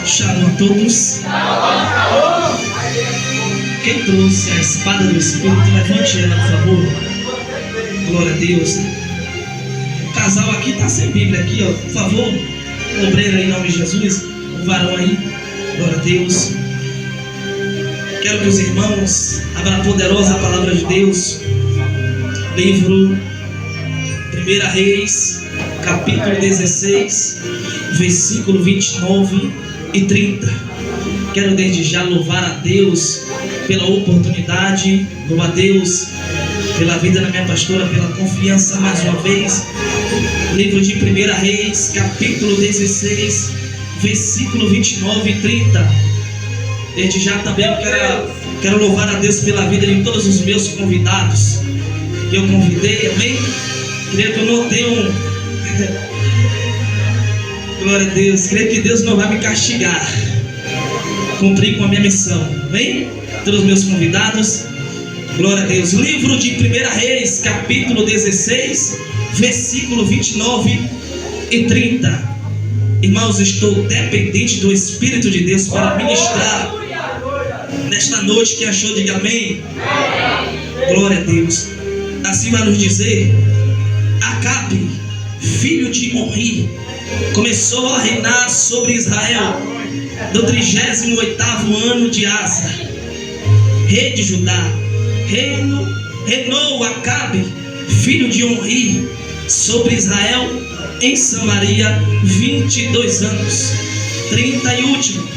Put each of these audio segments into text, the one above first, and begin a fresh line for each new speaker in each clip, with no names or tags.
Shalom a todos. Quem trouxe a espada do Espírito, levante ela, por favor. Glória a Deus. O casal aqui está sem Bíblia aqui, ó. Por favor, o obreiro aí em nome de Jesus. O varão aí. Glória a Deus. Quero que os irmãos abram a poderosa palavra de Deus. Livro 1 Reis, capítulo 16, versículo 29 e 30. Quero desde já louvar a Deus pela oportunidade, louvar a Deus pela vida da minha pastora, pela confiança mais uma vez. Livro de 1 Reis, capítulo 16, versículo 29 e 30. Desde já também eu quero louvar a Deus pela vida de todos os meus convidados que eu convidei, amém? Creio que eu não tenho glória a Deus, creio que Deus não vai me castigar. Cumpri com a minha missão, amém? Todos os meus convidados, glória a Deus. Livro de 1 Reis, capítulo 16, versículo 29 e 30. Irmãos, estou dependente do Espírito de Deus para ministrar nesta noite. Quem achou, diga amém. Glória a Deus. Assim vai nos dizer: Acabe, filho de Onri, começou a reinar sobre Israel do 38º ano de Asa, rei de Judá. Reinou Acabe, filho de Onri, sobre Israel em Samaria 22 anos. 30 e último,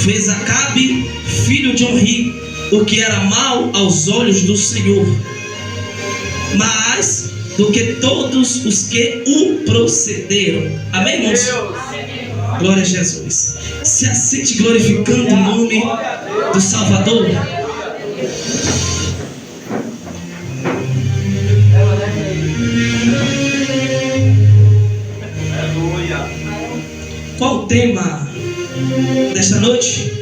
fez Acabe, filho de Onri, o que era mal aos olhos do Senhor, mais do que todos os que o procederam. Amém, irmãos? Glória a Jesus. Se assente glorificando o nome do Salvador. Qual o tema desta noite?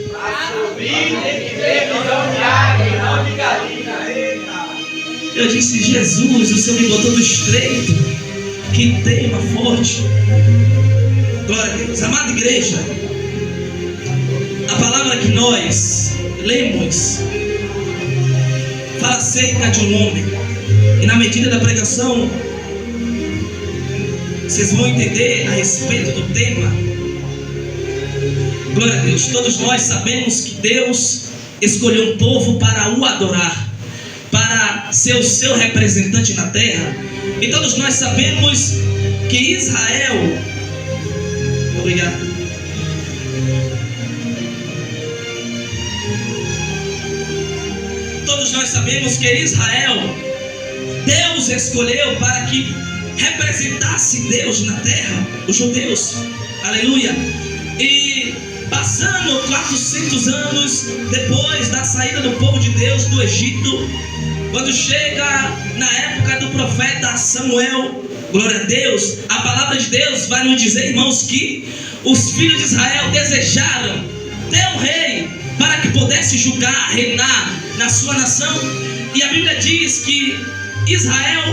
Eu disse: Jesus, o Senhor me botou no estreito. Que tema forte. Glória a Deus. Amada igreja, a palavra que nós lemos fala acerca de um homem. E na medida da pregação vocês vão entender a respeito do tema. Glória a Deus. Todos nós sabemos que Deus escolheu um povo para o adorar, para ser o seu representante na terra. E todos nós sabemos que Israel, obrigado, todos nós sabemos que Israel, Deus escolheu para que representasse Deus na terra, os judeus, aleluia. E passando 400 anos depois da saída do povo de Deus do Egito, quando chega na época do profeta Samuel, glória a Deus, a palavra de Deus vai nos dizer, irmãos, que os filhos de Israel desejaram ter um rei para que pudesse julgar, reinar na sua nação. E a Bíblia diz que Israel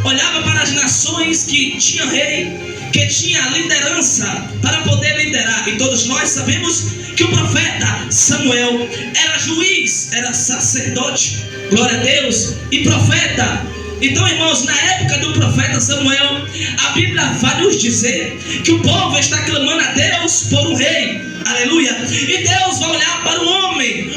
olhava para as nações que tinham rei, que tinha liderança para poder liderar. E todos nós sabemos que o profeta Samuel era juiz, era sacerdote, glória a Deus, e profeta. Então, irmãos, na época do profeta Samuel, a Bíblia vai nos dizer que o povo está clamando a Deus por um rei, aleluia. E Deus vai olhar para o homem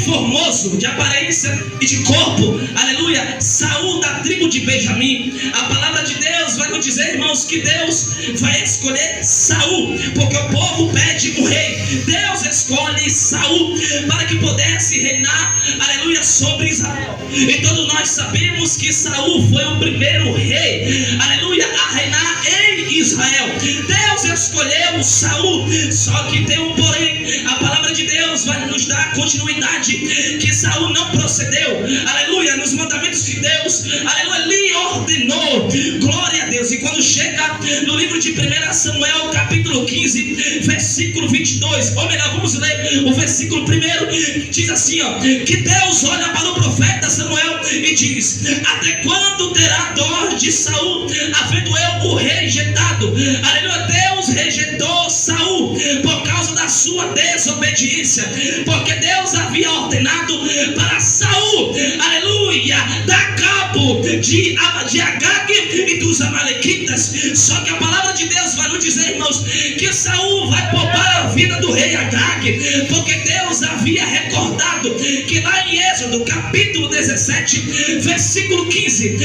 formoso de aparência e de corpo, aleluia, Saul, da tribo de Benjamim. A palavra de Deus vai nos dizer, irmãos, que Deus vai escolher Saul, porque o povo pede um rei. Deus escolhe Saul para que pudesse reinar, aleluia, sobre Israel. E todos nós sabemos que Saul foi o primeiro rei, aleluia, a reinar em Israel. Deus escolheu Saul, só que tem um porém. A palavra de Deus vai nos dar continuidade, que Saul não procedeu, aleluia, nos mandamentos que Deus, aleluia, lhe ordenou. Glória a Deus. E quando chega no livro de 1 Samuel, capítulo 15, versículo 22, ou melhor, vamos ler o versículo 1, diz assim, ó, que Deus olha para o profeta Samuel e diz: até quando terá dor de Saul, havendo eu o rejeitado? Aleluia. Deus rejeitou Saul por causa da sua desobediência. desobediência, porque Deus havia ordenado para Saul, aleluia, dar cabo de Agag e dos amalequitas. Só que a palavra de Deus vai nos dizer, irmãos, que Saul vai poupar a vida do rei Agag, porque Deus havia recordado que lá em Êxodo capítulo 17 versículo 15,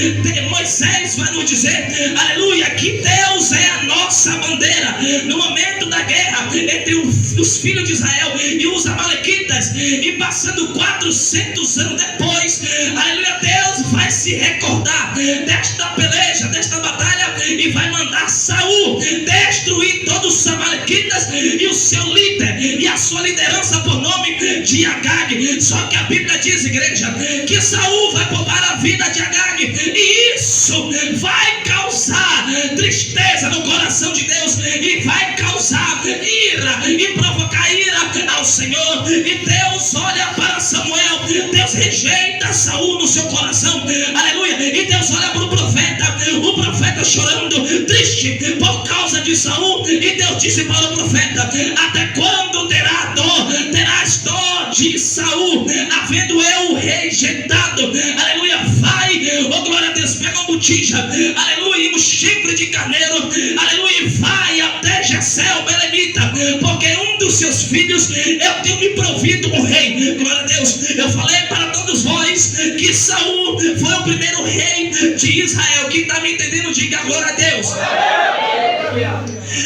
Moisés vai nos dizer, aleluia, que Deus é a nossa bandeira no momento da guerra entre os filhos de Israel e os amalequitas. E passando 400 anos depois, aleluia, Deus vai se recordar desta peleja, desta batalha, e vai mandar Saul destruir todos os amalequitas e o seu líder e a sua liderança por nome de Agag. Só que a Bíblia diz, igreja, que Saul vai poupar a vida de Agag, e isso vai causar tristeza no coração de Deus, e vai causar ira e provocar ira ao Senhor. E Deus olha para Samuel, Deus rejeita Saul no seu coração, aleluia, e Deus olha para o profeta chorando, triste por causa de Saul, e Deus disse para o profeta: até quando terás dó de Saul, havendo eu rejeitado? Aleluia, vai, oh glória a Deus, pega uma botija, aleluia, e um chifre de carneiro, aleluia, e vai até Jessé o belemita, porque um dos seus filhos eu tenho me provido um rei. Glória a Deus. Eu falei para todos vós que Saul foi o primeiro rei de Israel. Quem está me entendendo, diga glória a Deus.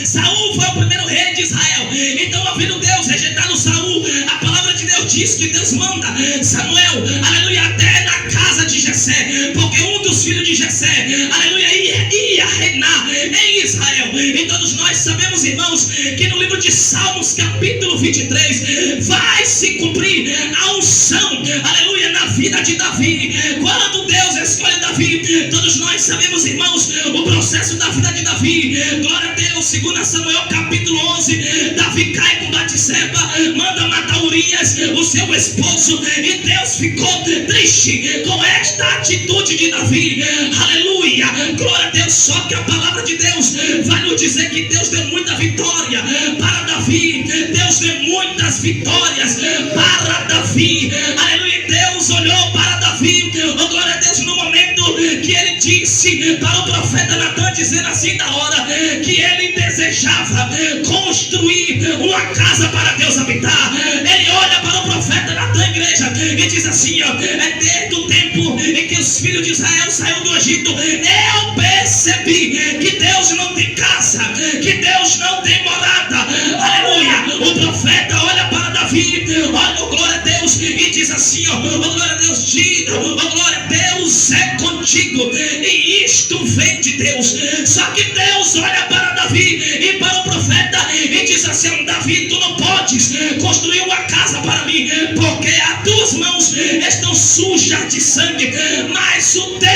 Saul foi o primeiro rei de Israel. Então, ouvindo Deus, rejeitando Saul, a palavra de Deus diz que Deus manda Samuel, aleluia, até na casa de Jessé, porque um dos filhos de Jessé, aleluia, ia reinar em Israel. E todos nós sabemos, irmãos, que no livro de Salmos, capítulo 23, vai se cumprir a unção, aleluia, na vida de Davi. Quando Deus escolhe Davi, todos nós sabemos, irmãos, o processo da vida de Davi. Glória a Deus. 2 Samuel capítulo 11, Davi cai com Batseba, manda matar Urias, o seu esposo, e Deus ficou triste com esta atitude de Davi, aleluia, glória a Deus. Só que a palavra de Deus vai nos dizer que Deus deu muita vitória para Davi, Deus deu muitas vitórias para Davi, aleluia. Deus olhou para Davi, oh glória a Deus, no momento que ele disse para o profeta Natan, dizendo assim, da hora que ele desejava construir uma casa para Deus habitar, ele olha para o profeta Natan, igreja, e diz assim, ó, é desde o tempo em que os filhos de Israel saíram do Egito, eu percebi que Deus não tem casa, que Deus não tem morada, aleluia. O profeta olha para Davi, olha, oh glória a Deus, e diz assim, ó, oh glória a Deus, diga, oh glória a Deus é contigo, e isto vem de Deus. Só que Deus olha para Davi e para o profeta e diz assim, Davi, tu não podes construir uma casa para mim, porque as tuas mãos estão sujas de sangue, mas o teu,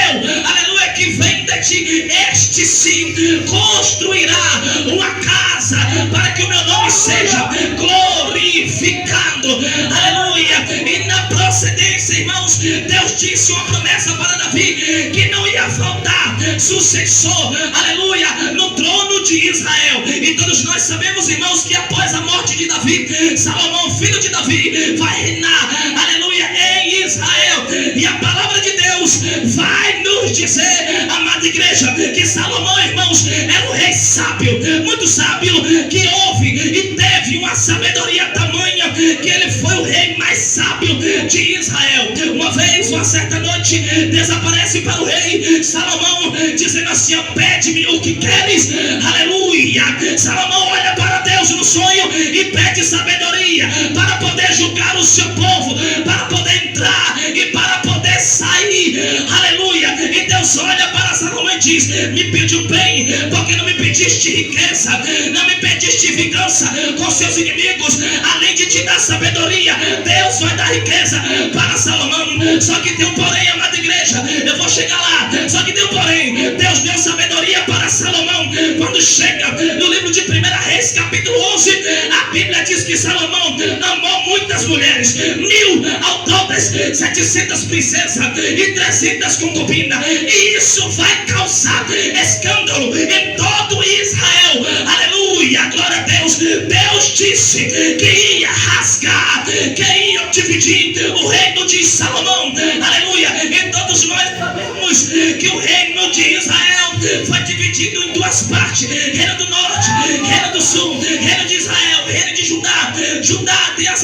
aleluia, que vem de ti, este sim construirá uma casa para que o meu nome seja glorificado, aleluia. E na procedência, irmãos, Deus disse uma promessa para Davi, que não ia faltar sucessor, aleluia, no trono de Israel. E todos nós sabemos, irmãos, que após a morte de Davi, Salomão, filho de Davi, vai reinar, aleluia, em Israel. E a palavra de Deus vai nos dizer, amada igreja, que Salomão, irmãos, era um rei sábio, muito sábio, que houve e teve uma sabedoria tamanha que ele foi o rei mais sábio de Israel. Uma vez, uma certa noite, desaparece para o rei Salomão, dizendo assim, pede-me o que queres, aleluia. Salomão olha para Deus no sonho e pede sabedoria para poder julgar o seu povo, para poder entrar e para poder sair, aleluia. E Deus olha para Salomão e diz, me pediu bem, porque não me pediste riqueza, não me pediste vingança com seus inimigos, além de te dar sabedoria, Deus vai dar riqueza para Salomão. Só que tem um porém, amada igreja, eu vou chegar lá, só que tem um porém, Deus deu sabedoria para Salomão. Quando chega no livro de 1 Reis capítulo 11, a Bíblia diz que Salomão amou muitas mulheres, 1000 ao todo, 700 princesas e 300 concubinas, e isso vai causar escândalo em todo Israel, aleluia, glória a Deus. Deus disse que ia rasgar, que ia dividir o reino de Salomão. Aleluia. E todos nós sabemos que o reino de Israel foi dividido em duas partes: reino do norte, reino do sul. Reino de Israel, reino de Judá. Judá tem a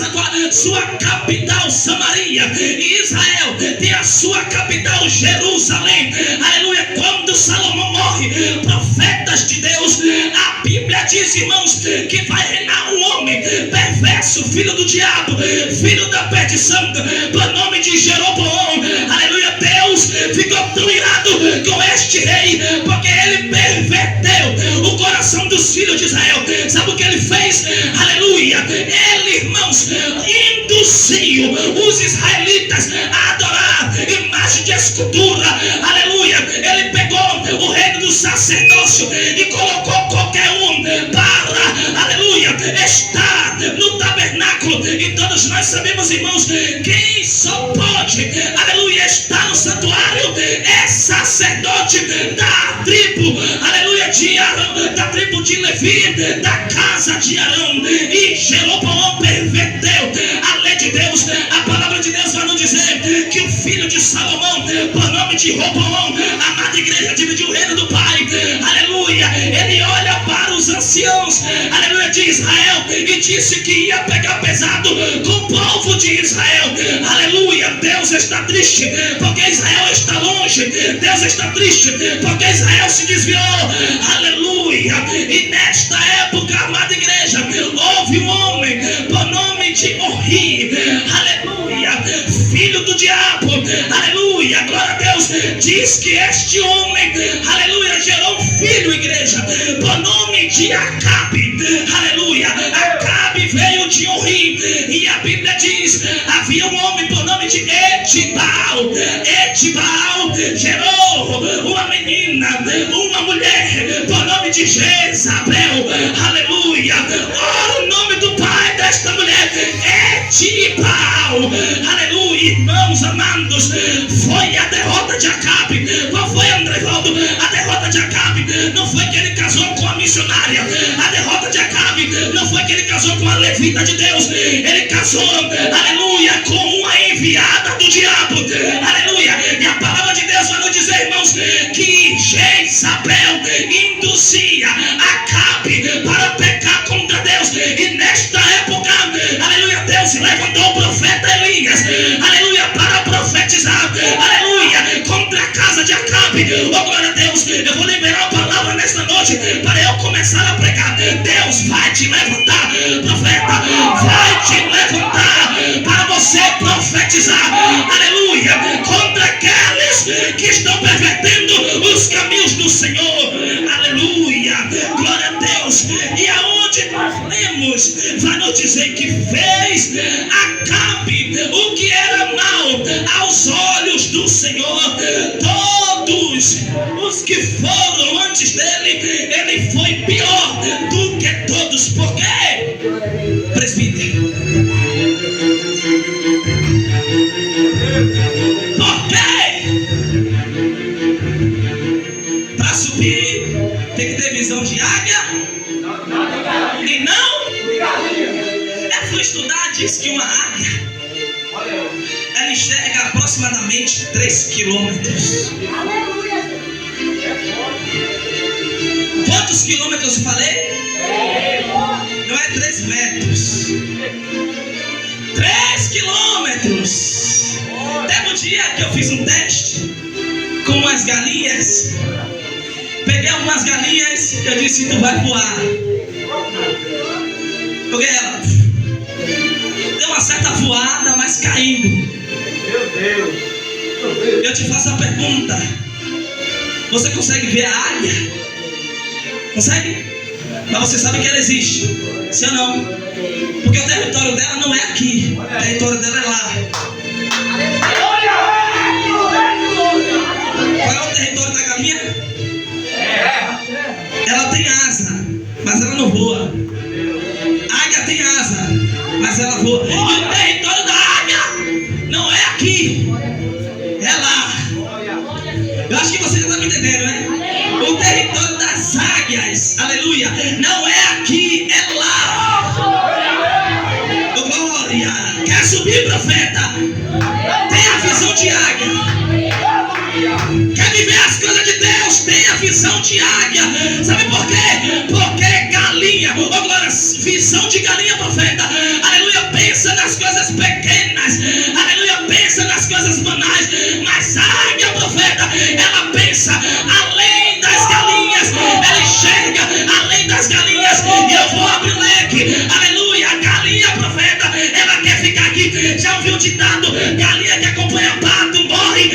sua capital Samaria, e Israel tem a sua capital Jerusalém. Aleluia. Quando Salomão morre, profetas de Deus, a Bíblia diz, irmãos, que vai reinar um homem perverso, filho do diabo, filho da perdição, por nome de Jeroboão. Aleluia. Deus ficou tão irado com este rei, porque ele perverteu o coração dos filhos de Israel. Sabe o que ele fez? Aleluia. Ele, irmãos, induziu os israelitas a adorar imagem de escultura. Aleluia. Ele pegou o reino do sacerdócio e colocou qualquer um para, aleluia, estar no tabernáculo. E todos nós sabemos, irmãos, quem só pode, aleluia, estar no santuário é sacerdote da tribo, aleluia, de Arão, da tribo de Levi, da casa de Arão. E Jeroboão perverteu a lei de Deus. A palavra de Deus vai nos dizer que o filho de Salomão, por nome de Roboão, a amada igreja, dividiu o reino do pai. Aleluia. Ele olha para os anciãos, aleluia, de Israel, e disse que ia pegar pesado com o povo de Israel. Aleluia. Deus está triste porque Israel está longe. Deus está triste porque Israel se desviou. Aleluia. E nesta época, amada igreja, houve um homem por nome de Orri. Aleluia. Filho do diabo. Aleluia. Glória a Deus. Diz que este homem, aleluia, gerou um filho, igreja, por nome de Acabe. Aleluia. Acabe veio de Orri. E a Bíblia diz: havia um homem por nome de Etibal. Etibal gerou uma menina, uma mulher por nome de Jezabel. Aleluia. Ora, o nome do pai desta mulher, Etibal. Aleluia. Irmãos amados, foi a derrota de Acabe. Qual foi, André Valdo? A derrota de Acabe não foi que ele casou com a missionária. A derrota de Acabe não foi que ele casou com a levita de Deus. Ele casou, aleluia, com uma enviada do diabo. Aleluia. E a palavra de Deus vai nos dizer, irmãos, que Jezabel induzia Acabe para pecar contra Deus. E nesta época, aleluia, Deus levantou o profeta Elias, aleluia, para profetizar, aleluia, contra a casa de Acabe. Oh, glória a Deus. Eu vou liberar a palavra nesta noite para eu começar a pregar. Deus vai te levantar, profeta, vai te levantar para você profetizar, aleluia, contra aqueles que estão pervertendo os caminhos do Senhor. Aleluia. Glória a Deus. E aonde nós lemos, vai nos dizer que fez Acabe o que era mal aos olhos do Senhor. Todos os que foram antes dele, ele foi pior do que todos. Por quê? Presbítero. Por quê? Para subir tem que ter visão de águia e não. Eu fui estudar, diz que uma águia, ela enxerga aproximadamente 3 quilômetros. Quantos quilômetros eu falei? Não é 3 metros. 3 quilômetros. Teve um dia que eu fiz um teste com umas galinhas. Peguei algumas galinhas e eu disse: tu vai voar. Peguei ela. Deu uma certa voada, mas caindo. Meu Deus. Eu te faço a pergunta: você consegue ver a águia? Consegue? Mas você sabe que ela existe, sim ou não? Porque o território dela não é aqui, o território dela é lá. Qual é o território da galinha? Ela tem asa, mas ela não voa. A águia tem asa, mas ela voa. E o território da águia não é aqui, é lá. Eu acho que você já está me entendendo, né? O território das águias, aleluia, não é aqui, é lá. subir, profeta? Tenha a visão de águia. Quer viver as coisas de Deus? Tenha a visão de águia. Sabe por quê? Porque galinha, oh glória, visão de galinha, profeta. Aleluia, pensa nas coisas pequenas. Aleluia, pensa nas coisas banais. Mas a águia, profeta, ela pensa além das galinhas. Ela enxerga além das galinhas. E eu vou abrir o leque. Aleluia, a galinha, profeta, ela quer ficar aqui. Já ouviu o ditado? Galinha que acompanha pato morre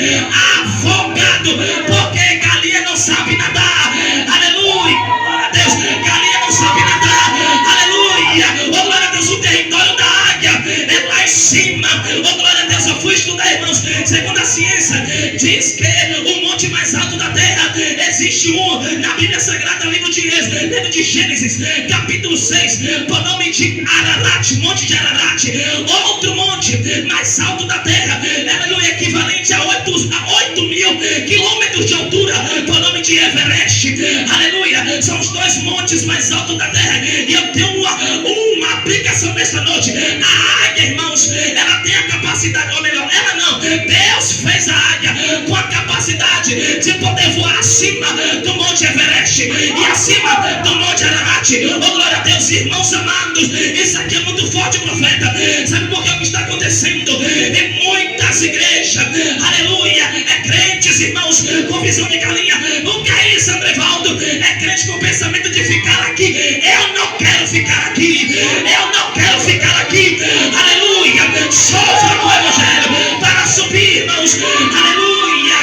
afogado, porque galinha não sabe nadar. Aleluia, glória a Deus, galinha não sabe nadar. Aleluia, oh glória a Deus, o território da águia é lá em cima. Oh glória a Deus, eu fui estudar, irmãos, segundo a ciência, diz que o monte mais alto da terra, existe um na Bíblia Sagrada, livro de Gênesis, capítulo 6, por nome de Ararat, monte de Ararat. Outro monte mais alto da terra, aleluia, equivalente a 8.000 quilômetros de altura, por nome de Everest. Aleluia, são os dois montes mais altos da terra. E eu tenho uma aplicação nesta noite. A águia, irmãos, ela tem a capacidade, ou melhor, ela não, Deus fez a águia com a capacidade de poder voar acima do monte Everest e acima do monte Ararat. Oh glória a Deus, irmãos amados, isso aqui é muito forte, profeta. Sabe por que o que está acontecendo em muitas igrejas? Aleluia, é crentes, irmãos, com visão de galinha. O que é isso, Andrevaldo? É crente com pensamento de ficar aqui. Eu não quero ficar aqui. Eu não quero ficar aqui. Aleluia, sofra com o evangelho para subir, irmãos. Aleluia,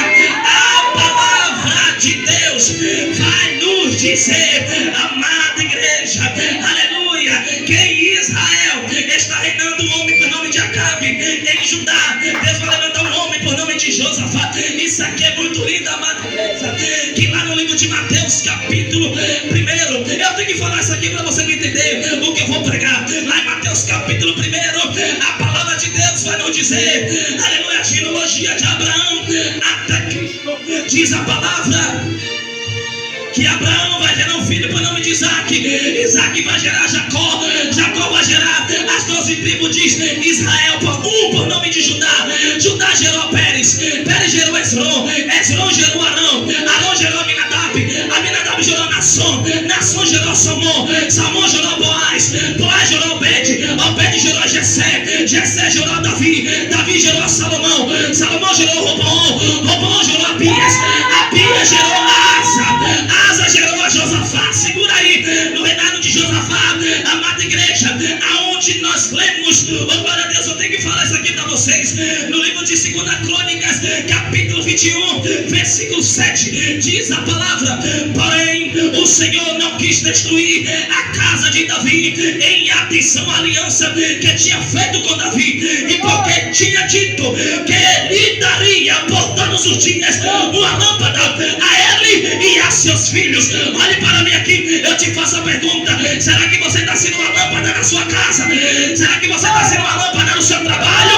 a palavra de Deus vai nos dizer, amada igreja, aleluia, que em Israel está reinando um homem por nome de Acabe. Em Judá, Deus vai levantar um homem por nome de Josafá. Isso aqui é muito lindo, amada igreja, que lá no livro de Mateus, capítulo 1, eu tenho que falar isso aqui para você me entender o que eu vou pregar. Lá em Mateus, capítulo 1, a palavra de Deus vai nos dizer, aleluia, a genealogia de Abraão até Cristo. Diz a palavra que Abraão vai gerar um filho por nome de Isaac. Isaac vai gerar Jacó. Jacó vai gerar as 12 tribos de Israel, por nome de Judá. Judá gerou Pérez. Pérez gerou Esrom. Esrom gerou Arão. Arão gerou Aminadab. Aminadab gerou Naasson. Naasson gerou Salmão. Salmão gerou Boaz. Boaz gerou Obed. Obed gerou Jessé. Jessé gerou Davi. Davi gerou Salomão. Salomão gerou Roboão. Roboão gerou Abias. Abias gerou Asa. Asa gerou a Josafá. Segura aí, no reinado de Josafá, amada igreja, aonde nós lemos, oh glória a Deus, eu tenho que falar isso aqui para vocês, no livro de 2 Crônicas, capítulo 21, versículo 7, diz a palavra: porém o Senhor não quis destruir a casa de Davi em atenção à aliança que tinha feito com Davi, e porque tinha dito que ele daria por todos os dias uma lâmpada a ele e a seus filhos. Olhe para mim aqui, eu te faço a pergunta: será que você está sendo uma lâmpada na sua casa? Será que você está sendo uma lâmpada no seu trabalho?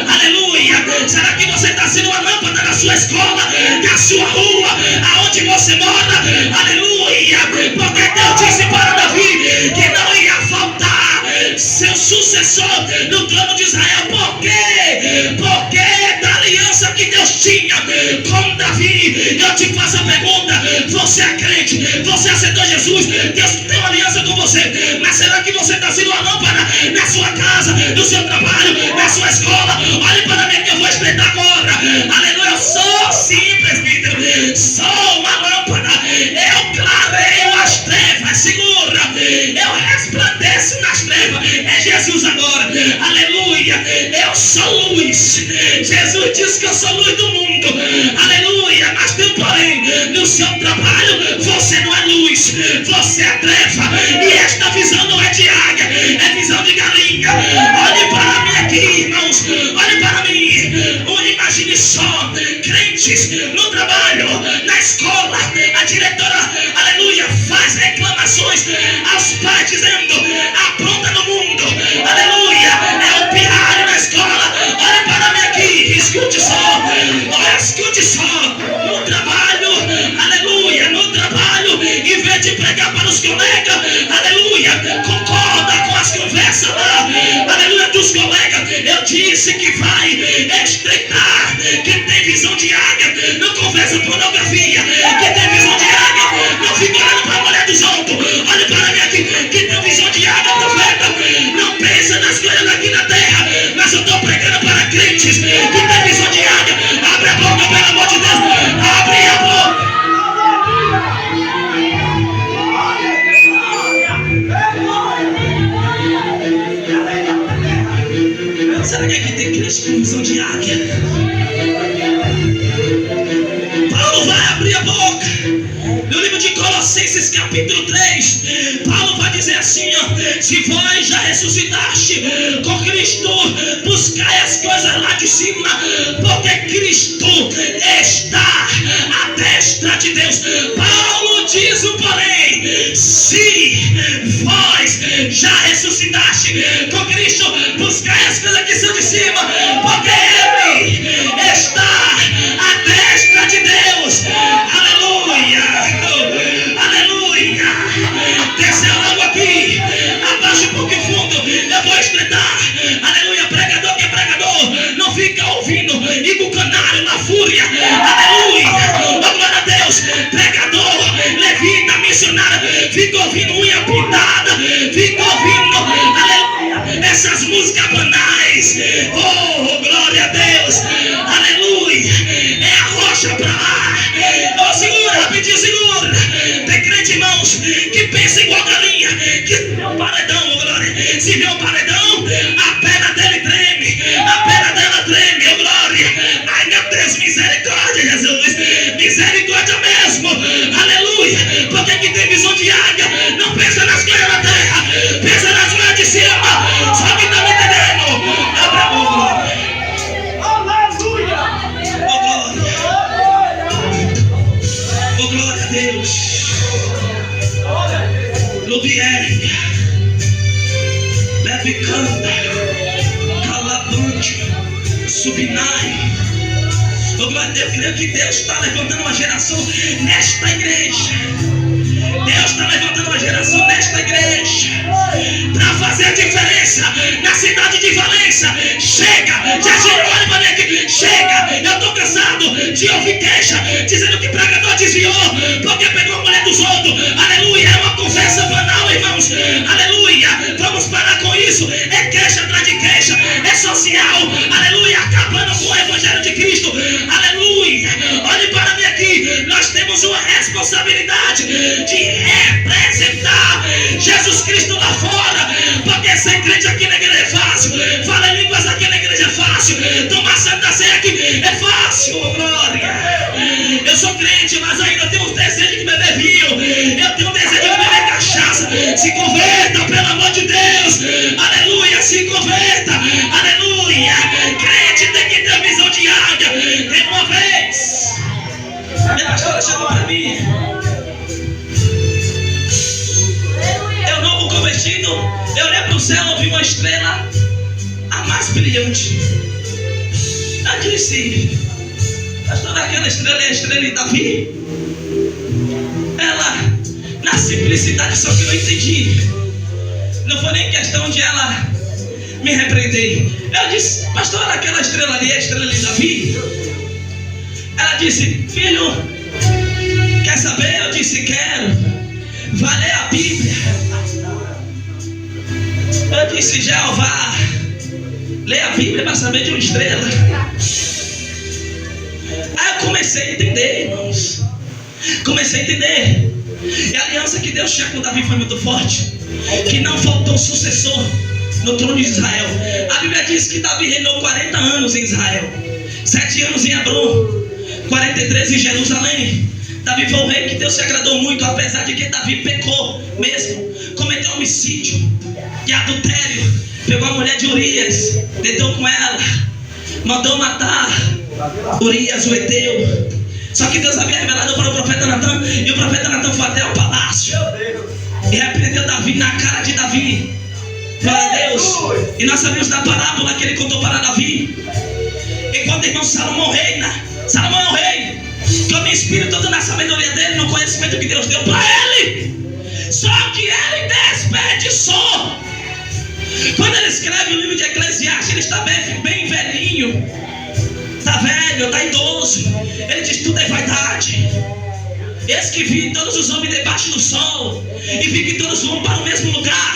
Aleluia! Será que você está sendo uma lâmpada na sua escola, na sua rua, aonde você mora? Aleluia! Porque Deus disse para Davi que não ia faltar seu sucessor no trono de Israel. Por quê? Porque da aliança que Deus tinha com Davi. Eu te faço a pergunta: você é crente, você aceitou Jesus, Deus tem uma aliança com você, mas será que você está sendo uma lâmpada na sua casa, no seu trabalho, na sua escola? Olhe para mim que eu vou explicar agora. Aleluia, eu sou sim, presbítero, sou uma lâmpada, eu clareio as trevas, segura, eu resplandeço nas trevas, é Jesus agora, aleluia, eu sou luz. Jesus disse que eu sou luz do mundo, aleluia, mas tem um porém: no seu trabalho você não é luz, você é treva, e esta visão não é de águia, é visão de galinha. Olhe para mim aqui, irmãos, olhe para mim. Imagine só, crentes no trabalho, na escola, a diretora, aleluia, faz reclamações aos pais dizendo: apronta no mundo, aleluia, é o pirralho na escola. Olhe para mim aqui, escute só, escute só, no trabalho, aleluia, no trabalho, em vez de pregar para os colegas, aleluia, concorda com as conversas lá, aleluia, dos colegas. Eu te disse que vai estreitar. Quem tem visão de águia não conversa pornografia. Quem tem visão de águia não fica olhando para a mulher dos outros. Olha para mim aqui. Quem tem visão de águia, profeta, não pensa nas coisas daqui na terra. Mas eu estou pregando para crentes. Quem tem visão de águia, abre a boca, pelo amor de Deus. Abre a boca. Será que aqui tem crente com visão de águia? Paulo vai abrir a boca. No livro de Colossenses capítulo 3, Paulo vai dizer assim, ó: se vós já ressuscitaste com Cristo, buscai as coisas lá de cima, porque Cristo está à destra de Deus. Paulo diz o porém: se vós já ressuscitaste com Cristo, buscai as coisas que são de cima, porque Ele está à destra de Deus. Aleluia, aleluia. Desceu algo aqui, abaixa um pouquinho fundo, eu vou estreitar. Aleluia, pregador que é pregador, não fica ouvindo Igor Canário na fúria. Aleluia, oh, glória a Deus. Pregador, levita, missionário, fica ouvindo unha pintada, fica ouvindo, aleluia, essas músicas banais. Oh, glória a Deus, aleluia. É a rocha pra lá. Oh, segura, rapidinho, segura. Tem crente, irmãos, que pensa igual galinha, que se vê um paredão, oh, glória, se vê um paredão, a perna dele treme, a perna dela treme, oh, glória. Ai, meu Deus, misericórdia, Jesus, misericórdia mesmo, aleluia. Porque quem tem visão de águia não pensa nas coisas da terra, pensa nas coisas de cima. Só que tá me entendendo? Abra a boca, glória. Oh, glória a Deus. Lubier, Leve canta, Calabante, Subinai. Oh, glória a Deus, eu creio que Deus está levantando uma geração nesta igreja. Deus está levantando uma geração nesta igreja para fazer a diferença na cidade de Valença. Chega, Jesus, olha para mim aqui. Chega, eu estou cansado de ouvir queixa dizendo que pregador desviou porque pegou a mulher dos outros. Aleluia, é uma conversa banal, irmãos. Aleluia, vamos parar com isso. É queixa atrás de queixa, é social. Aleluia, acabando com o evangelho de Cristo. Aleluia, olhe para mim aqui. Nós temos uma responsabilidade de representar Jesus Cristo lá fora, porque ser crente aqui na igreja é fácil, falar em línguas aqui na igreja é fácil, tomar Santa Ceia aqui é fácil, oh, glória. Eu sou crente, mas ainda tenho um desejo de beber vinho, eu tenho um desejo de beber cachaça. Se converta, pelo amor de Deus, aleluia, se converta, aleluia. Crente tem que ter visão de águia. Tem uma vez, minha pastora chegou para mim, eu novo convertido, eu olhei para o céu, ouvi uma estrela, a mais brilhante. Eu disse: pastor, aquela estrela é a estrela de Davi? Ela, na simplicidade, só que eu entendi. Não foi nem questão de ela me repreender. Eu disse: pastor, aquela estrela ali é a estrela de Davi? Ela disse: filho, quer saber? Eu disse: quero. Vai ler a Bíblia. Eu disse: Jeová, lê a Bíblia para saber de uma estrela. Aí eu comecei a entender, irmãos. Comecei a entender. E a aliança que Deus tinha com Davi foi muito forte, que não faltou sucessor no trono de Israel. A Bíblia diz que Davi reinou 40 anos em Israel, 7 anos em Hebron, 43 em Jerusalém. Davi foi o rei que Deus se agradou muito, apesar de que Davi pecou mesmo, cometeu homicídio e adultério, pegou a mulher de Urias, deitou com ela, mandou matar Urias, o Eteu. Só que Deus havia revelado para o profeta Natan, e o profeta Natan foi até o palácio e repreendeu Davi na cara de Davi. Glória a Deus. E nós sabemos da parábola que ele contou para Davi. Enquanto irmão Salomão reina, Salomão é o rei, todo o espírito, toda na sabedoria dele, no conhecimento que Deus deu para ele. Só que ele desperdiçou. Quando ele escreve o livro de Eclesiastes, ele está bem velhinho, está velho, está idoso. Ele diz: tudo é vaidade. Eis que vi todos os homens debaixo do sol, e vi que todos vão para o mesmo lugar.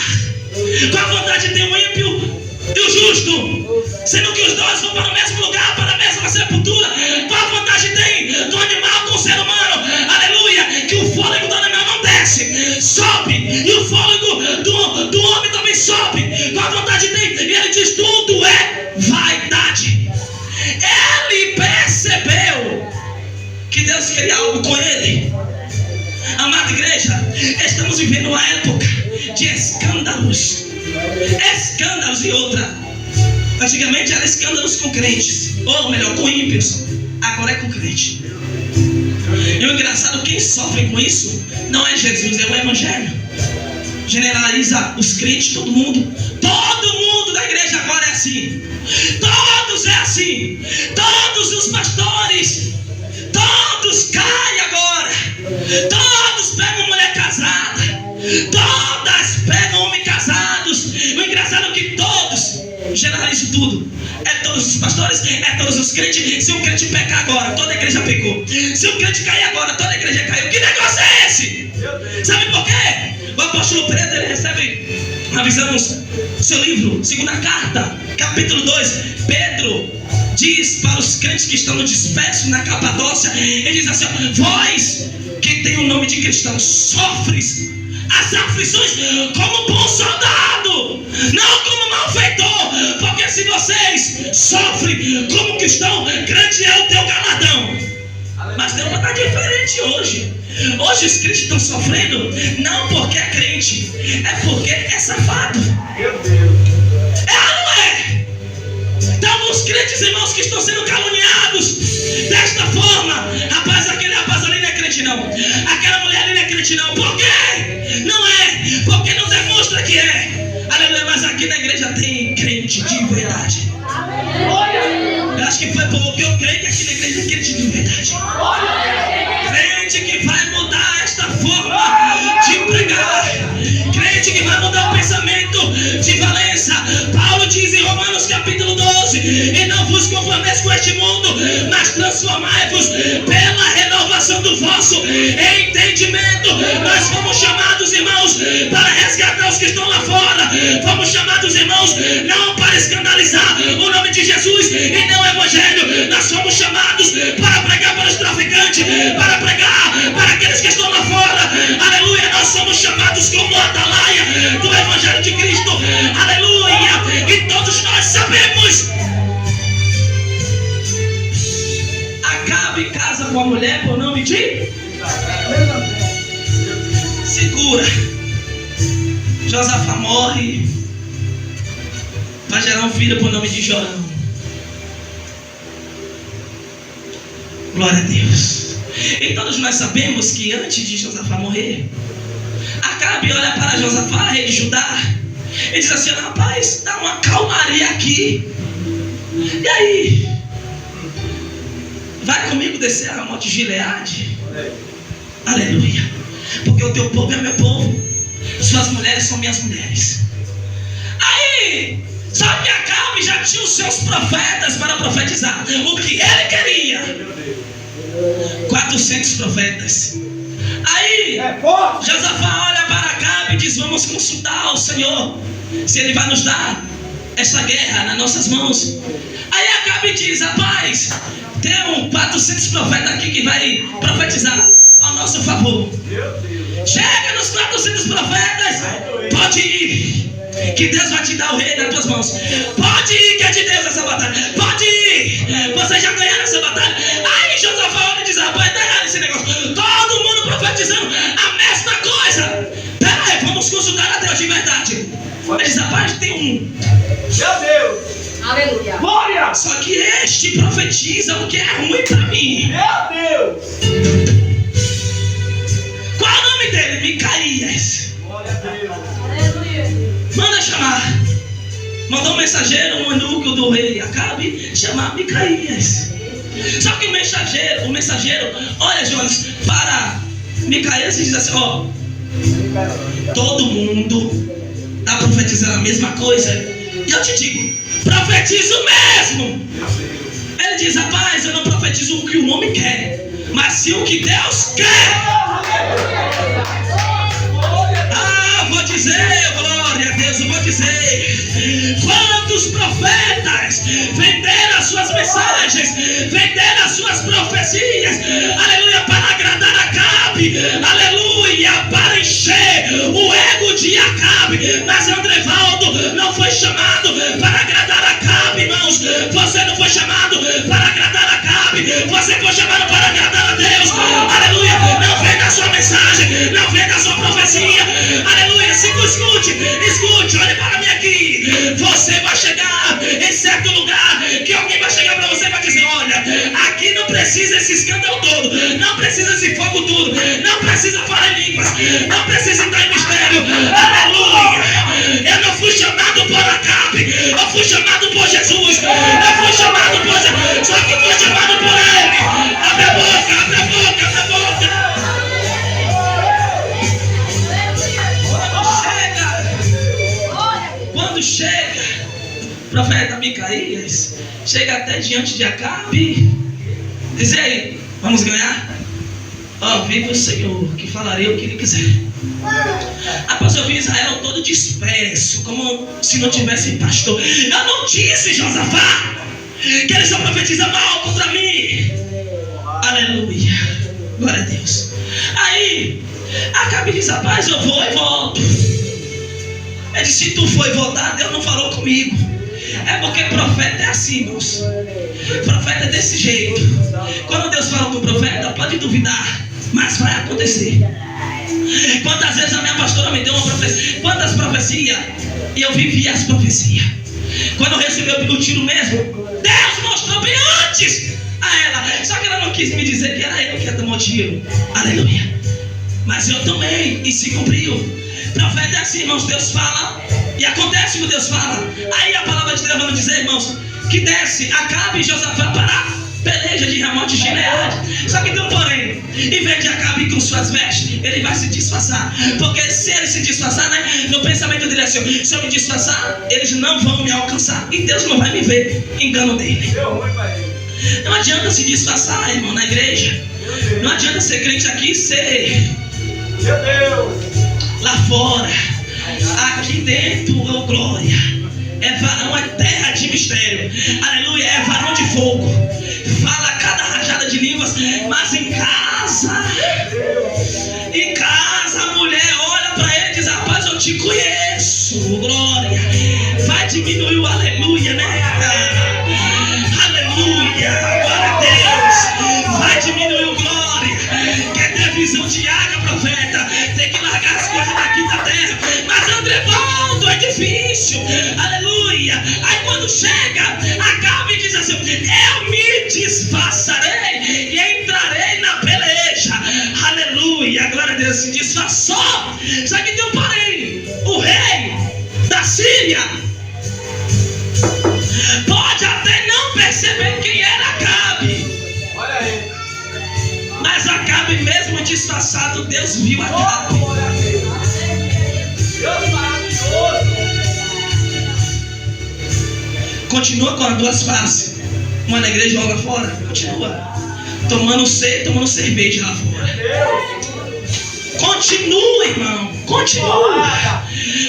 Qual a vontade tem o ímpio e o justo, sendo que os dois vão para o mesmo lugar, para a mesma sepultura? Qual a vontade tem do animal com o ser humano? Aleluia! Que o fôlego do animal não desce, sobe, e o fôlego do homem também sobe. Qual a vontade tem? E ele diz: tudo é vaidade. Ele percebeu que Deus queria algo com ele. Amada igreja, estamos vivendo uma época de escândalos. Escândalos e outra. Antigamente era escândalos com crentes, ou melhor, com ímpios. Agora é com crente. E o engraçado, quem sofre com isso não é Jesus, é o Evangelho. Generaliza os crentes, todo mundo. Todo mundo da igreja agora é assim. Todos é assim. Todos os pastores, todos caem agora. Todos pegam mulher casada. Todas pegam homens casados. O engraçado é que todos, generalizo tudo, é todos os pastores, é todos os crentes. Se um crente pecar agora, toda a igreja pecou. Se um crente cair agora, toda a igreja caiu. Que negócio é esse? Sabe por quê? O apóstolo Pedro, ele recebe, avisamos, seu livro, segunda carta, capítulo 2. Pedro diz para os crentes que estão dispersos na Capadócia, ele diz assim: vós que tem o nome de cristão, sofres as aflições como bom soldado, não como malfeitor. Porque se vocês sofrem como cristão, grande é o teu galardão. Mas Deus está diferente hoje. Hoje os crentes estão sofrendo não porque é crente, é porque é safado. É ou não é? Então os crentes, irmãos, que estão sendo caluniados desta forma: rapaz, aquele rapaz ali não é crente não, aquela mulher ali não é crente não. Por quê? Não é porque não demonstra que é. Aleluia. Mas aqui na igreja tem crente de verdade. Eu acho que foi porque eu creio que aqui na igreja tem crente de verdade. Crente que vai mudar esta forma de pregar. Crente que vai mudar o pensamento de Valença. Paulo diz em Romanos capítulo 12: e não vos conformeis com este mundo, mas transformai-vos pela renovação do vosso entendimento. Nós fomos chamados, irmãos, para resgatar os que estão lá fora. Fomos chamados, irmãos, não para escandalizar o nome de Jesus e não o Evangelho. Nós fomos chamados para pregar para os traficantes, para pregar para aqueles que estão lá fora. Aleluia. Nós somos chamados como atalaia do Evangelho de Cristo. Aleluia. E todos nós sabemos. Acabe casa com a mulher por nome de segura. Josafá morre para gerar um filho por nome de Jorão. Glória a Deus. E todos nós sabemos que antes de Josafá morrer, Acabe olha para Josafá, rei de Judá, e diz assim: rapaz, dá uma calmaria aqui. E aí? Vai comigo descer a Ramote de Gileade? Aleluia. Porque o teu povo é meu povo, suas mulheres são minhas mulheres. Aí, sabe que Acabe já tinha os seus profetas para profetizar o que ele queria. 400 profetas. Aí Josafá olha para Acabe e diz: vamos consultar o Senhor, se ele vai nos dar essa guerra nas nossas mãos. Aí Acabe diz: rapaz, tem 400 profetas aqui que vai profetizar ao nosso favor. Chega nos 400 profetas, pode ir, que Deus vai te dar o rei nas tuas mãos. Pode ir, que é de Deus essa batalha. Pode ir, você já ganhou essa batalha. Aí Josafá olha e diz: rapaz, tá errado esse negócio. Todo mundo profetizando a mesma coisa. Pera aí, vamos consultar a Deus de verdade. Ele diz: rapaz, tem um.
Meu Deus.
Aleluia.
Glória.
Só que este profetiza o que é ruim para mim.
Meu Deus.
Qual é o nome dele? Micaías.
Glória a Deus.
Aleluia.
Manda chamar. Mandou um mensageiro, um eunuco do rei Acabe, chamar Micaías. Só que o mensageiro, olha, Jonas, para Micaías e diz assim: todo mundo está profetizando a mesma coisa. E eu te digo, profetizo mesmo. Ele diz, rapaz, eu não profetizo o que o homem quer, mas sim o que Deus quer. Vou dizer, glória a Deus, eu vou dizer. Quantos profetas venderam as suas mensagens, venderam as suas profecias, aleluia, para agradar Acabe, aleluia, para encher o ego de Acabe. Mas Andrevaldo não foi chamado para agradar Acabe, irmãos. Você não foi chamado para agradar Acabe, você foi chamado para agradar a Deus, aleluia. Não venda a sua mensagem, não venda a sua profecia, aleluia. Escute, olhe para mim aqui. Você vai chegar em certo lugar que alguém vai chegar para você e vai dizer, olha, aqui não precisa esse escândalo todo, não precisa esse fogo todo, não precisa falar em línguas, não precisa entrar em mistério, aleluia. Eu não fui chamado por Acabe, eu fui chamado por Jesus, eu fui chamado por Jesus, só que fui chamado por Ele. Abre a boca, abre a boca, abre a boca. Quando chega, o profeta Micaías chega até diante de Acabe, diz aí, vamos ganhar? Vive o Senhor, que falarei o que Ele quiser. Após eu vi Israel todo disperso, como se não tivesse pastor. Eu não disse, Josafá, que ele só profetiza mal contra mim. Aleluia, glória a Deus. Aí Acabe diz, rapaz, eu vou e volto. Ele disse, se tu foi voltar, Deus não falou comigo. É porque profeta é assim, irmãos. Profeta é desse jeito. Quando Deus fala com o profeta, pode duvidar, mas vai acontecer. Quantas vezes a minha pastora me deu uma profecia, quantas profecias, e eu vivi as profecias. Quando eu recebi o tiro mesmo, Deus mostrou bem antes a ela. Só que ela não quis me dizer que era eu que ia tomar o tiro. Aleluia. Mas eu tomei e se cumpriu. Profeta é assim, irmãos, Deus fala e acontece o que Deus fala. Aí a palavra de Deus vai dizer, irmãos, que desce Acabe e Josafá para a peleja de Ramote de Gileade. Só que tem um porém, em vez de Acabe com suas vestes, ele vai se disfarçar. Porque se ele se disfarçar, né, no pensamento dele é assim, se eu me disfarçar, eles não vão me alcançar e Deus não vai me ver. Engano dele. Não adianta se disfarçar, irmão, na igreja. Não adianta ser crente aqui e ser lá fora. Aqui dentro, oh glória, é varão, é terra de mistério, aleluia, é varão de fogo. Fala cada rajada de línguas, mas em casa a mulher olha para ele e diz, rapaz, eu te conheço, glória. Vai diminuir o aleluia, né? Aleluia, glória a Deus. Vai diminuir o glória. Quer ter visão de águia, profeta? Tem que largar as coisas daqui da terra. Mas Andrevaldo, é difícil. Aleluia. Aí quando chega, Acabe e diz assim, eu me disfarçarei e entrarei na peleja. Aleluia, glória a Deus. Se disfarçou. Só que tem um porém. O rei da Síria pode até não perceber quem era Acabe.
Olha aí.
Mas Acabe mesmo disfarçado, Deus viu Acabe.
Deus maravilhoso.
Continua com as duas faces. Uma na igreja e outra fora. Continua. Tomando cerveja lá fora. Continua, irmão. Continua.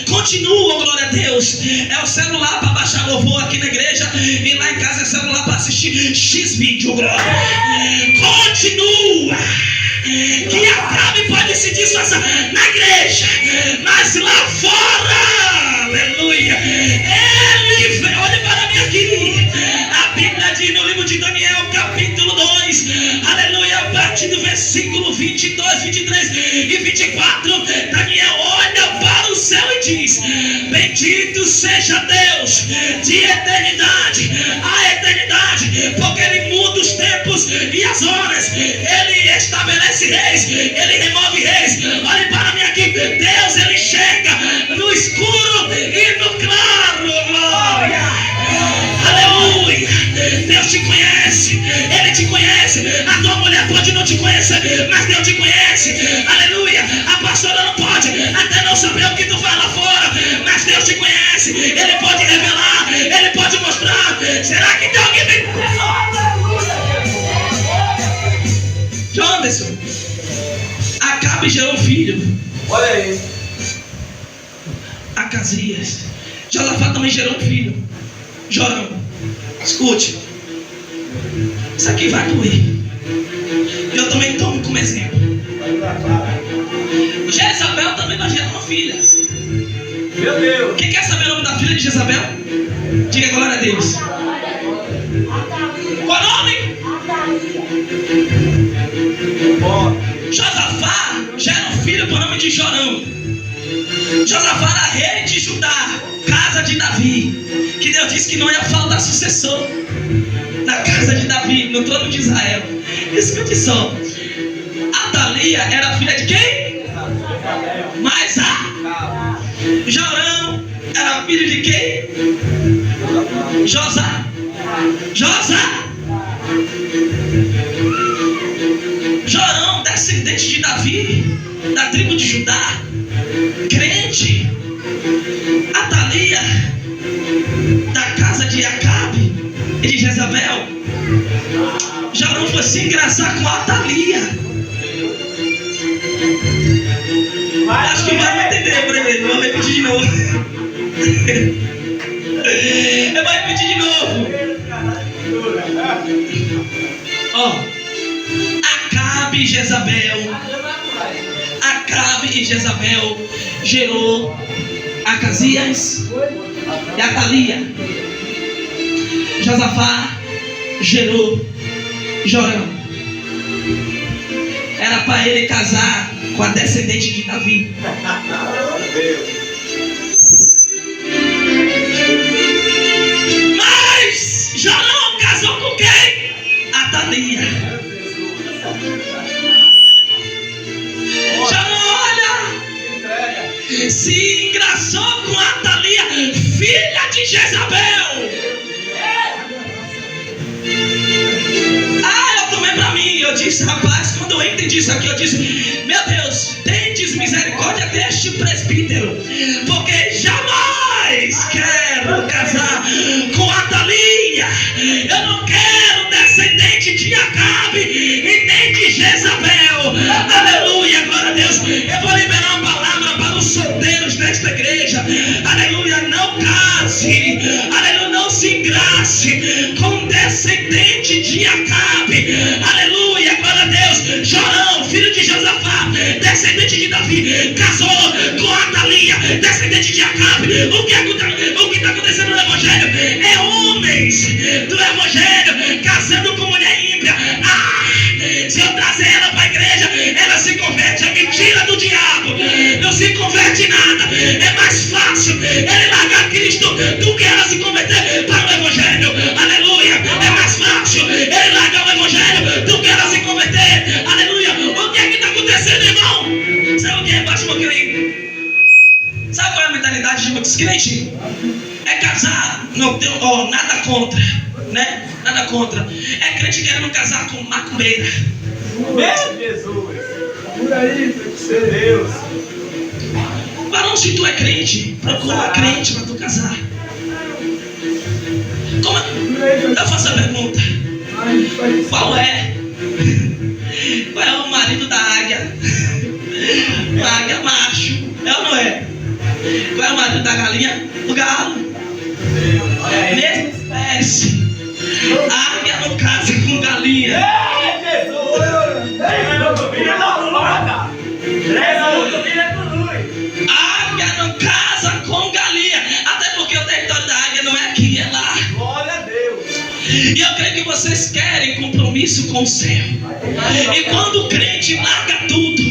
Continua, glória a Deus. É o celular para baixar louvor aqui na igreja. E lá em casa é celular para assistir X vídeo, glória. Continua. Que Acabe pode se disfarçar na igreja, mas lá fora, aleluia, ele vem. Olha para mim aqui. A Bíblia diz no livro de Daniel, capítulo 2, aleluia, a partir do versículo 22, 23 e 24. Daniel olha para o céu e diz: bendito seja Deus de eternidade a eternidade, porque Ele muda os tempos e as horas, Ele estabelece reis, Ele remove reis. Olhe para mim aqui. Deus, Ele chega no escuro e no claro, glória, aleluia. Deus te conhece, Ele te conhece. A tua mulher pode não te conhecer, mas Deus te conhece, aleluia. A pastora não pode até não saber o que tu faz lá fora, mas Deus te conhece. Ele pode revelar Será que tem alguém bem? Jonderson, Acabe gerou um filho,
Olha aí.
Acasias. Josafá também gerou um filho, Jorão. Escute, isso aqui vai doer. Eu também tomo como exemplo. Jezabel também vai gerar uma filha.
Meu Deus.
Quem quer saber o nome da filha de Jezabel? Diga glória a Deus. Qual o nome?
Bom.
Josafá gera um filho com o nome de Jorão. Josafá era rei de Judá, casa de Davi, que Deus disse que não ia faltar sucessor na casa de Davi, no trono de Israel. Escute só, Atalia era filha de quem? Mas Jorão era filho de quem? Josá. Jorão, descendente de Davi, da tribo de Judá, crente. Atalia, da casa de Acabe e de Jezabel. Jorão foi se engraçar com Atalia. Acho que vai entender primeiro, vou repetir de novo. Eu vou repetir de novo. Acabe e Jezabel. Acabe e Jezabel gerou Acasias e Atalia. Josafá gerou Jorão. Era para ele casar com a descendente de Davi. Mas Jorão casou com quem? Atalia. Jorão, olha, se engraçou com Atalia, filha de Jezabel. Eu tomei pra mim. Eu disse, rapaz, quando eu entendi isso aqui, eu disse, meu Deus, tendes misericórdia deste presbítero, porque jamais quero casar com Atalia. Eu não quero descendente de Acabe e nem de Jezabel. Aleluia, glória a Deus. Eu vou liberar uma palavra para os solteiros desta igreja. Aleluia, não case. Aleluia, não se engrace com descendente de Acabe. Aleluia, glória a Deus. Jorão, filho de Josafá, descendente de Davi, casou com Atalia, descendente de Acabe. O que está acontecendo no Evangelho é homens do Evangelho casando com mulher ímpia. Se eu trazer ela para a igreja, ela se converte. É mentira do diabo. Não se converte nada. É mais fácil ele largar Cristo do que ela se converter para o Evangelho. Aleluia. É mais fácil ele largar o Evangelho do que ela se converter. Aleluia. O que é que está acontecendo, irmão? Sabe o que é, pastor crente? Sabe qual é a mentalidade de muitos crentes? É casar, não tem nada contra, né? Nada contra. É crente querendo casar com macumbeira.
Meu Jesus. Por aí, meu Deus.
Varão, se tu é crente, procura crente para tu casar. Como é? Eu faço a pergunta. Qual é? Qual é o marido da águia? A águia macho. É ou não é? Qual é o marido da galinha? O galo. Mesma espécie. A águia não casa com galinha. A águia não casa com galinha. Até porque o território da águia não é aqui, é lá.
Glória a Deus.
E eu creio que vocês querem compromisso com o céu. E quando o crente larga tudo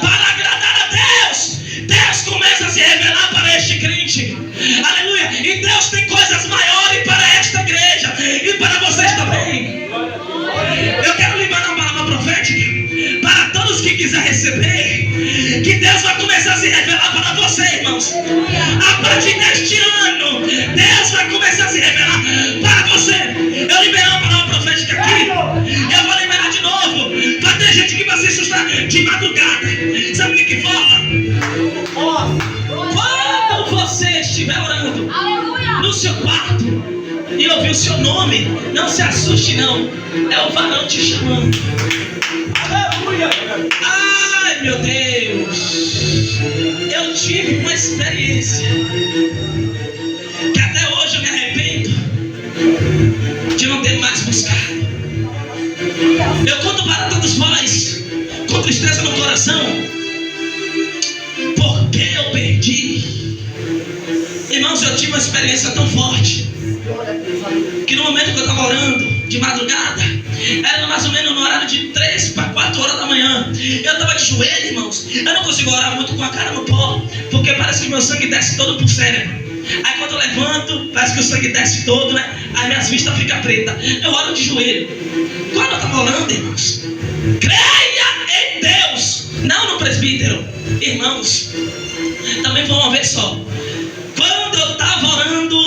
para agradar a Deus, Deus começa a se revelar para este crente. Aleluia. E Deus tem coisas maiores para esta igreja e para vocês também. Eu quero liberar uma palavra profética para todos que quiserem receber, que Deus vai começar a se revelar para você, irmãos. A partir deste ano, Deus vai começar a se revelar para você. Eu liberei uma palavra profética aqui. Eu vou liberar de novo. Vai ter gente que vai se assustar de madrugada. Sabe o que fala? Quando você estiver orando no seu quarto, e ouvir o seu nome, não se assuste não. É o varão te chamando.
Aleluia.
Ai, meu Deus. Eu tive uma experiência que até hoje eu me arrependo de não ter mais buscado. Eu conto para todos vós, com tristeza no coração, porque eu perdi. Irmãos, eu tive uma experiência tão forte que no momento que eu estava orando de madrugada, era mais ou menos no horário de 3 para 4 horas da manhã. Eu estava de joelho, irmãos. Eu não consigo orar muito com a cara no pó, porque parece que meu sangue desce todo pro cérebro. Aí quando eu levanto, parece que o sangue desce todo, né? Aí minhas vistas ficam pretas. Eu oro de joelho. Quando eu estava orando, irmãos, creia em Deus, não no presbítero. Irmãos, também foi uma vez só. Quando eu estava orando,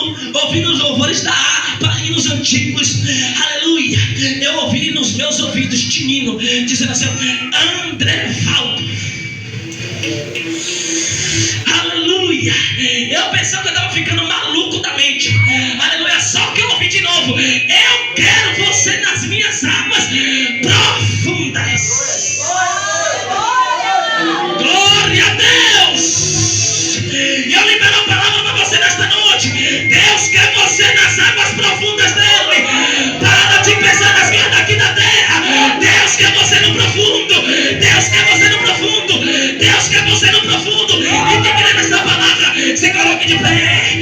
ouvindo os louvores da harpa e nos antigos, aleluia, eu ouvi nos meus ouvidos tinindo, dizendo assim: André Valdo. Aleluia. Eu pensava que eu estava ficando maluco da mente. Aleluia. Só que eu ouvi de novo: eu quero você nas minhas águas profundas. Glória a Deus. E eu libero a palavra para você nesta noite. Deus quer você nas águas profundas dele. Para de pensar nas coisas daqui da terra. Deus quer você no profundo. Deus quer você no profundo. Deus quer você no profundo. E tem que ler essa palavra. Se coloque de pé.